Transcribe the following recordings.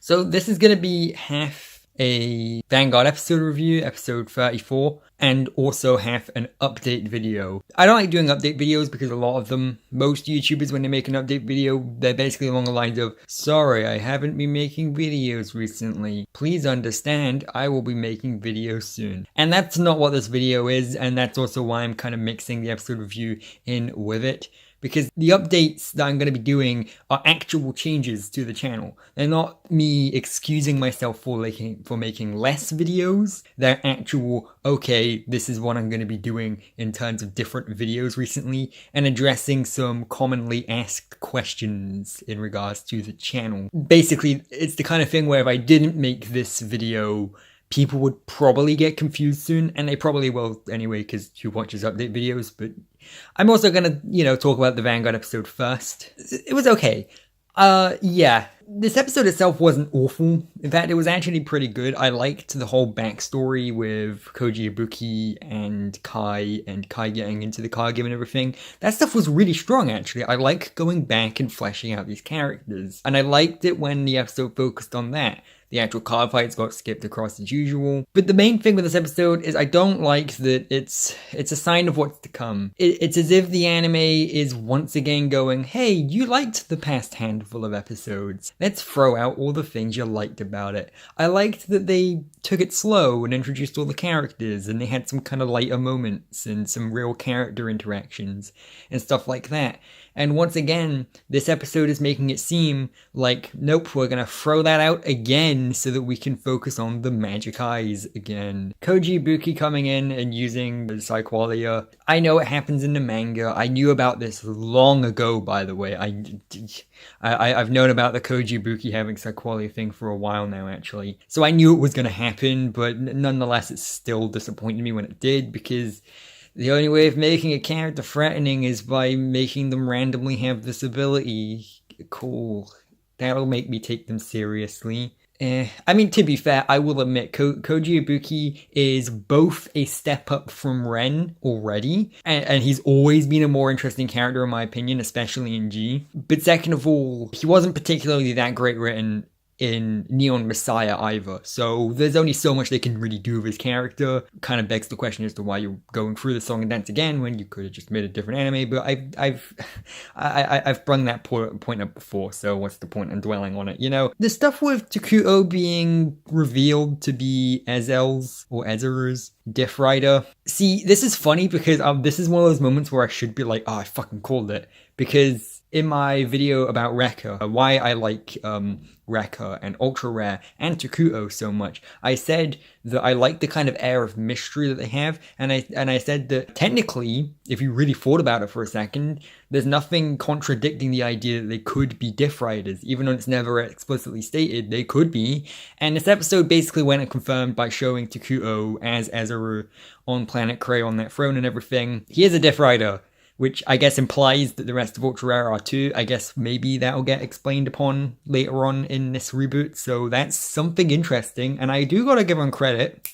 So this is going to be half a Vanguard episode review, episode 34, and also half an update video. I don't like doing update videos because a lot of them, most YouTubers when they make an update video, they're basically along the lines of, sorry, I haven't been making videos recently. Please understand, I will be making videos soon. And that's not what this video is, and that's also why I'm kind of mixing the episode review in with it. Because the updates that I'm going to be doing are actual changes to the channel. They're not me excusing myself for making less videos. They're actual, okay, this is what I'm going to be doing in terms of different videos recently, and addressing some commonly asked questions in regards to the channel. Basically, it's the kind of thing where if I didn't make this video, people would probably get confused soon, and they probably will anyway, because who watches update videos? But I'm also gonna, talk about the Vanguard episode first. It was okay. Yeah. This episode itself wasn't awful. In fact, it was actually pretty good. I liked the whole backstory with Koji Ibuki and Kai getting into the car game and everything. That stuff was really strong, actually. I like going back and fleshing out these characters. And I liked it when the episode focused on that. The actual card fights got skipped across as usual. But the main thing with this episode is I don't like that it's a sign of what's to come. It's as if the anime is once again going, hey, you liked the past handful of episodes. Let's throw out all the things you liked about it. I liked that they took it slow and introduced all the characters, and they had some kind of lighter moments and some real character interactions and stuff like that. And once again, this episode is making it seem like, nope, we're gonna throw that out again so that we can focus on the magic eyes again. Koji Ibuki coming in and using the Psyqualia. I know it happens in the manga. I knew about this long ago, by the way. I've known about the Koji Ibuki having Psyqualia thing for a while now, actually. So I knew it was gonna happen, but nonetheless, it still disappointed me when it did, because the only way of making a character threatening is by making them randomly have this ability. Cool. That'll make me take them seriously. I mean, to be fair, I will admit, Koji Ibuki is both a step up from Ren already, and he's always been a more interesting character in my opinion, especially in G. But second of all, he wasn't particularly that great written in Neon Messiah either, so there's only so much they can really do with his character. Kind of begs the question as to why you're going through the song and dance again when you could have just made a different anime. But I've brung that point up before, so what's the point in dwelling on it? The stuff with Takuto being revealed to be Ezel's or Ezeru's Diff Rider. See, this is funny because this is one of those moments where I should be like, oh, I fucking called it, because in my video about Rekka, why I like Rekka and Ultra Rare and Takuto so much, I said that I like the kind of air of mystery that they have, and I said that technically, if you really thought about it for a second, there's nothing contradicting the idea that they could be Diff Riders, even though it's never explicitly stated, they could be. And this episode basically went and confirmed by showing Takuto as Ezuru on Planet Cray on that throne and everything. He is a Diff Rider, which I guess implies that the rest of Ultra Rare are too. I guess maybe that'll get explained upon later on in this reboot, so that's something interesting, and I do gotta give them credit.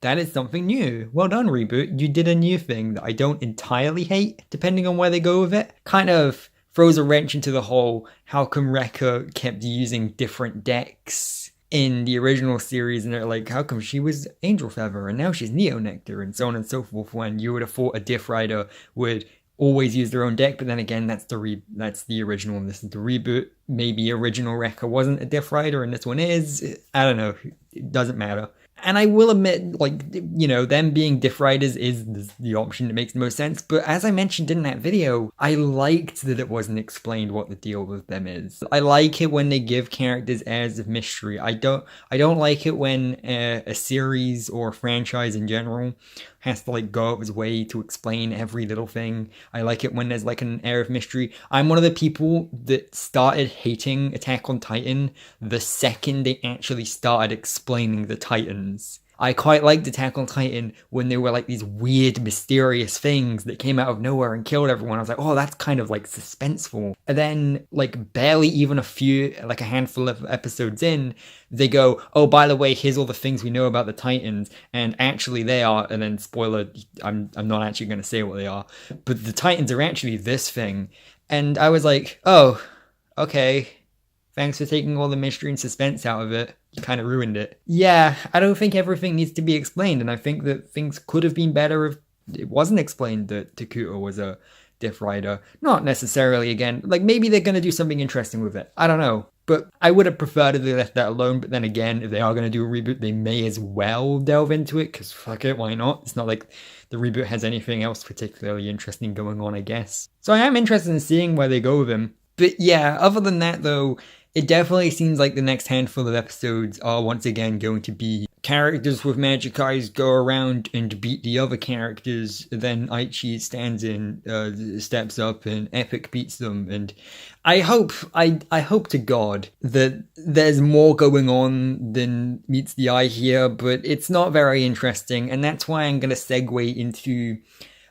That is something new. Well done, Reboot. You did a new thing that I don't entirely hate, depending on where they go with it. Kind of throws a wrench into the whole, how come Rekka kept using different decks in the original series, and they're like, how come she was Angel Feather and now she's Neo Nectar, and so on and so forth, when you would have thought a Diff Rider would always use their own deck. But then again, that's the original and this is the reboot. Maybe original Rekka wasn't a Diff Rider and this one is. I don't know. It doesn't matter. And I will admit, them being Diff Riders is the option that makes the most sense. But as I mentioned in that video, I liked that it wasn't explained what the deal with them is. I like it when they give characters airs of mystery. I don't like it when a series or a franchise in general has to go out of its way to explain every little thing. I like it when there's an air of mystery. I'm one of the people that started hating Attack on Titan the second they actually started explaining the Titans. I quite liked Attack on Titan when they were these weird, mysterious things that came out of nowhere and killed everyone. I was like, oh, that's kind of suspenseful. And then barely even a handful of episodes in, they go, oh, by the way, here's all the things we know about the Titans, and actually they are, and then spoiler, I'm not actually going to say what they are, but the Titans are actually this thing. And I was like, oh, okay. Thanks for taking all the mystery and suspense out of it. You kind of ruined it. Yeah, I don't think everything needs to be explained, and I think that things could have been better if it wasn't explained that Takuto was a Diff Rider. Not necessarily, again, like maybe they're going to do something interesting with it. I don't know. But I would have preferred if they left that alone, but then again, if they are going to do a reboot, they may as well delve into it, because fuck it, why not? It's not like the reboot has anything else particularly interesting going on, I guess. So I am interested in seeing where they go with him. But yeah, other than that though, it definitely seems like the next handful of episodes are once again going to be characters with magic eyes go around and beat the other characters. Then Aichi stands in, steps up, and Epic beats them. And I hope to God that there's more going on than meets the eye here, but it's not very interesting. And that's why I'm going to segue into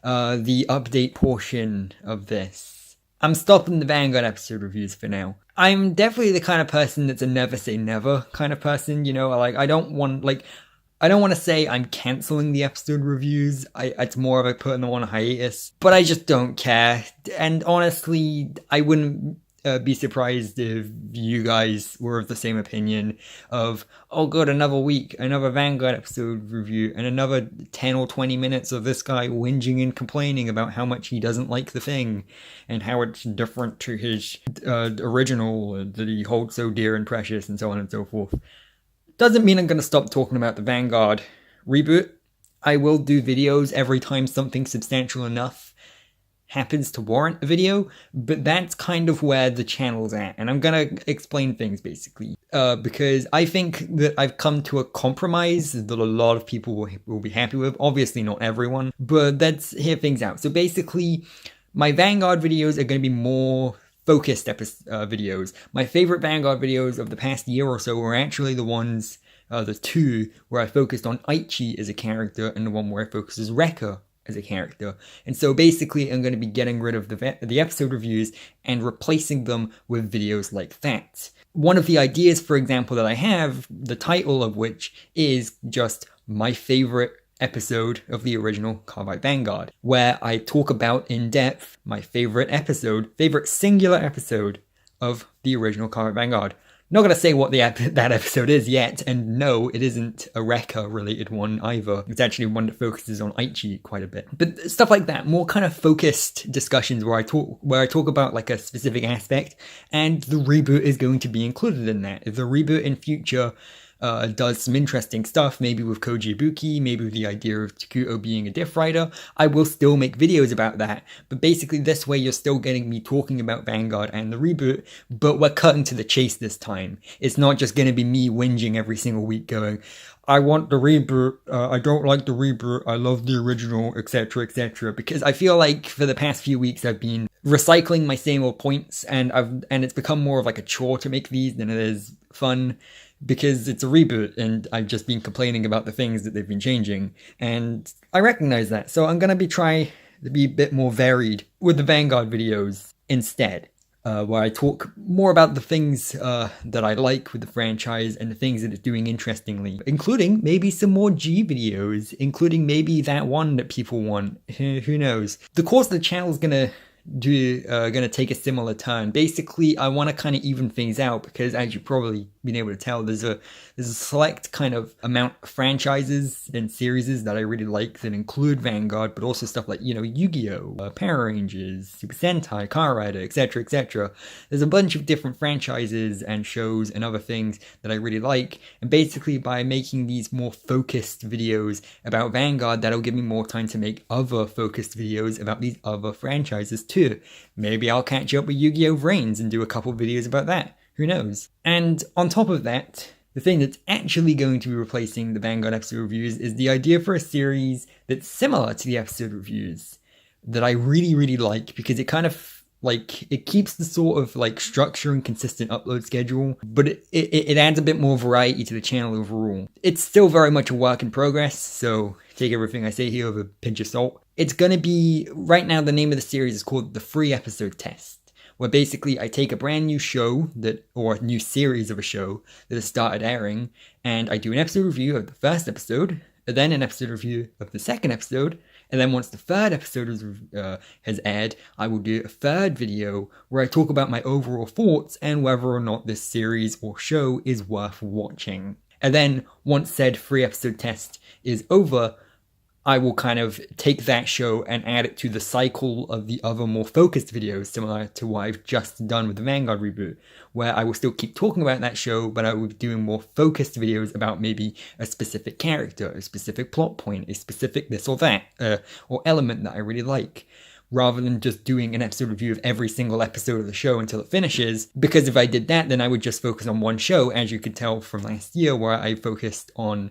the update portion of this. I'm stopping the Vanguard episode reviews for now. I'm definitely the kind of person that's a never say never kind of person, you know, like I don't want to say I'm canceling the episode reviews. It's more of a putting them on hiatus, but I just don't care. And honestly, I wouldn't be surprised if you guys were of the same opinion of, oh good, another week, another Vanguard episode review, and another 10 or 20 minutes of this guy whinging and complaining about how much he doesn't like the thing and how it's different to his original that he holds so dear and precious and so on and so forth. Doesn't mean I'm going to stop talking about the Vanguard reboot. I will do videos every time something substantial enough happens to warrant a video, but that's kind of where the channel's at, and I'm gonna explain things basically, because I think that I've come to a compromise that a lot of people will be happy with. Obviously not everyone, but let's hear things out. So basically, my Vanguard videos are going to be more focused videos. My favorite Vanguard videos of the past year or so were actually the ones, the two where I focused on Aichi as a character, and the one where I focused as Rekka as a character. And so basically I'm going to be getting rid of the episode reviews and replacing them with videos like that. One of the ideas, for example, that I have, the title of which is just my favorite episode of the original CardFight Vanguard, where I talk about in depth my favorite singular episode of the original CardFight Vanguard. Not going to say what that episode is yet, and no, it isn't a Rekka related one either. It's actually one that focuses on Aichi quite a bit. But stuff like that, more kind of focused discussions where I talk about like a specific aspect, and the reboot is going to be included in that. If the reboot in future does some interesting stuff, maybe with Koji Ibuki, maybe with the idea of Takuto being a Diff Rider, I will still make videos about that. But basically this way you're still getting me talking about Vanguard and the reboot, but we're cutting to the chase this time. It's not just going to be me whinging every single week going, I want the reboot, I don't like the reboot, I love the original, etc, etc. Because I feel like for the past few weeks I've been recycling my same old points, and it's become more of like a chore to make these than it is fun, because it's a reboot and I've just been complaining about the things that they've been changing, and I recognize that. So I'm going to try to be a bit more varied with the Vanguard videos instead, where I talk more about the things that I like with the franchise and the things that it's doing interestingly, including maybe some more G videos, including maybe that one that people want. Who knows? The course of the channel is going to take a similar turn. Basically, I want to kind of even things out because, as you've probably been able to tell, there's a select kind of amount of franchises and series that I really like that include Vanguard, but also stuff like, you know, Yu-Gi-Oh!, Power Rangers, Super Sentai, Kamen Rider, etc, etc. There's a bunch of different franchises and shows and other things that I really like, and basically by making these more focused videos about Vanguard, that'll give me more time to make other focused videos about these other franchises too. Maybe I'll catch up with Yu-Gi-Oh! Vrains and do a couple videos about that. Who knows? And on top of that, the thing that's actually going to be replacing the Vanguard episode reviews is the idea for a series that's similar to the episode reviews that I really, really like, because it kind of, like, it keeps the sort of, like, structure and consistent upload schedule, but it adds a bit more variety to the channel overall. It's still very much a work in progress, so take everything I say here with a pinch of salt. It's gonna be, right now the name of the series is called The Free Episode Test, where basically I take a brand new show or a new series of a show that has started airing, and I do an episode review of the first episode, then an episode review of the second episode, And then once the third episode has aired, I will do a third video where I talk about my overall thoughts and whether or not this series or show is worth watching. And then once said 3-episode test is over, I will kind of take that show and add it to the cycle of the other more focused videos, similar to what I've just done with the Vanguard reboot, where I will still keep talking about that show, but I will be doing more focused videos about maybe a specific character, a specific plot point, a specific this or that, or element that I really like, rather than just doing an episode review of every single episode of the show until it finishes. Because if I did that, then I would just focus on one show, as you could tell from last year, where I focused on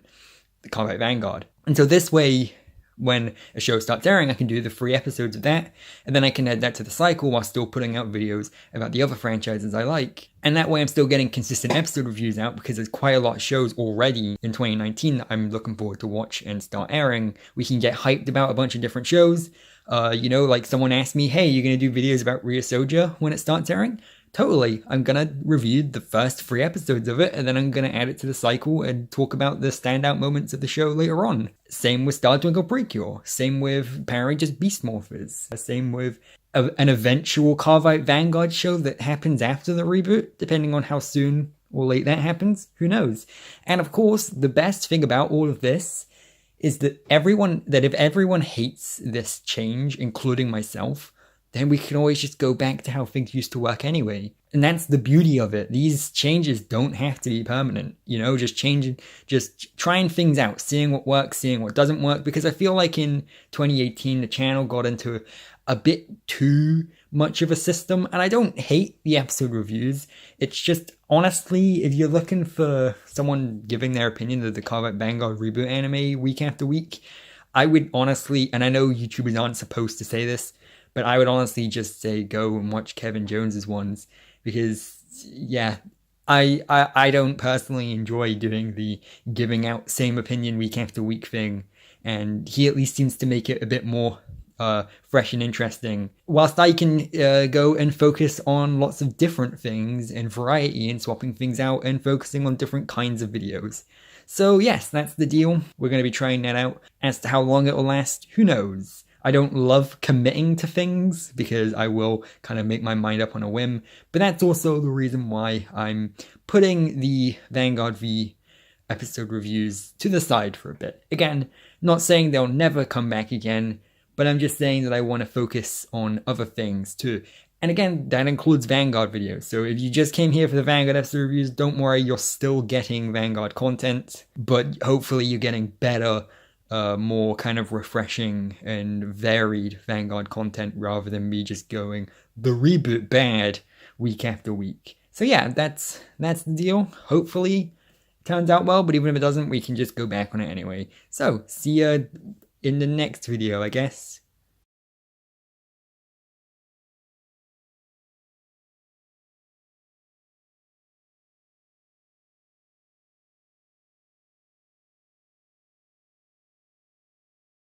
the CardFight Vanguard. And so this way, when a show starts airing, I can do the 3 episodes of that, and then I can add that to the cycle while still putting out videos about the other franchises I like. And that way I'm still getting consistent episode reviews out, because there's quite a lot of shows already in 2019 that I'm looking forward to watch and start airing. We can get hyped about a bunch of different shows. Like someone asked me, hey, you're going to do videos about Rhea Soja when it starts airing? Totally. I'm going to review the first 3 episodes of it, and then I'm going to add it to the cycle and talk about the standout moments of the show later on. Same with Star Twinkle Precure. Same with Power Rangers Beast Morphers. Same with an eventual CardFight Vanguard show that happens after the reboot, depending on how soon or late that happens. Who knows? And of course, the best thing about all of this is that if everyone hates this change, including myself, then we can always just go back to how things used to work anyway. And that's the beauty of it. These changes don't have to be permanent. Just trying things out, seeing what works, seeing what doesn't work. Because I feel like in 2018, the channel got into a bit too much of a system. And I don't hate the episode reviews. It's just, honestly, if you're looking for someone giving their opinion of the CardFight Vanguard reboot anime week after week, I would honestly, and I know YouTubers aren't supposed to say this, but I would honestly just say go and watch Kevin Jones's ones, because yeah, I don't personally enjoy doing the giving out same opinion week after week thing, and he at least seems to make it a bit more fresh and interesting, whilst I can go and focus on lots of different things and variety and swapping things out and focusing on different kinds of videos. So yes, that's the deal. We're going to be trying that out. As to how long it will last, who knows? I don't love committing to things because I will kind of make my mind up on a whim, but that's also the reason why I'm putting the Vanguard V episode reviews to the side for a bit. Again, not saying they'll never come back again, but I'm just saying that I want to focus on other things too. And again, that includes Vanguard videos. So if you just came here for the Vanguard episode reviews, don't worry, you're still getting Vanguard content, but hopefully you're getting better, more kind of refreshing and varied Vanguard content rather than me just going the reboot bad week after week. So yeah, that's the deal. Hopefully it turns out well, but even if it doesn't, we can just go back on it anyway. So see ya in the next video, I guess.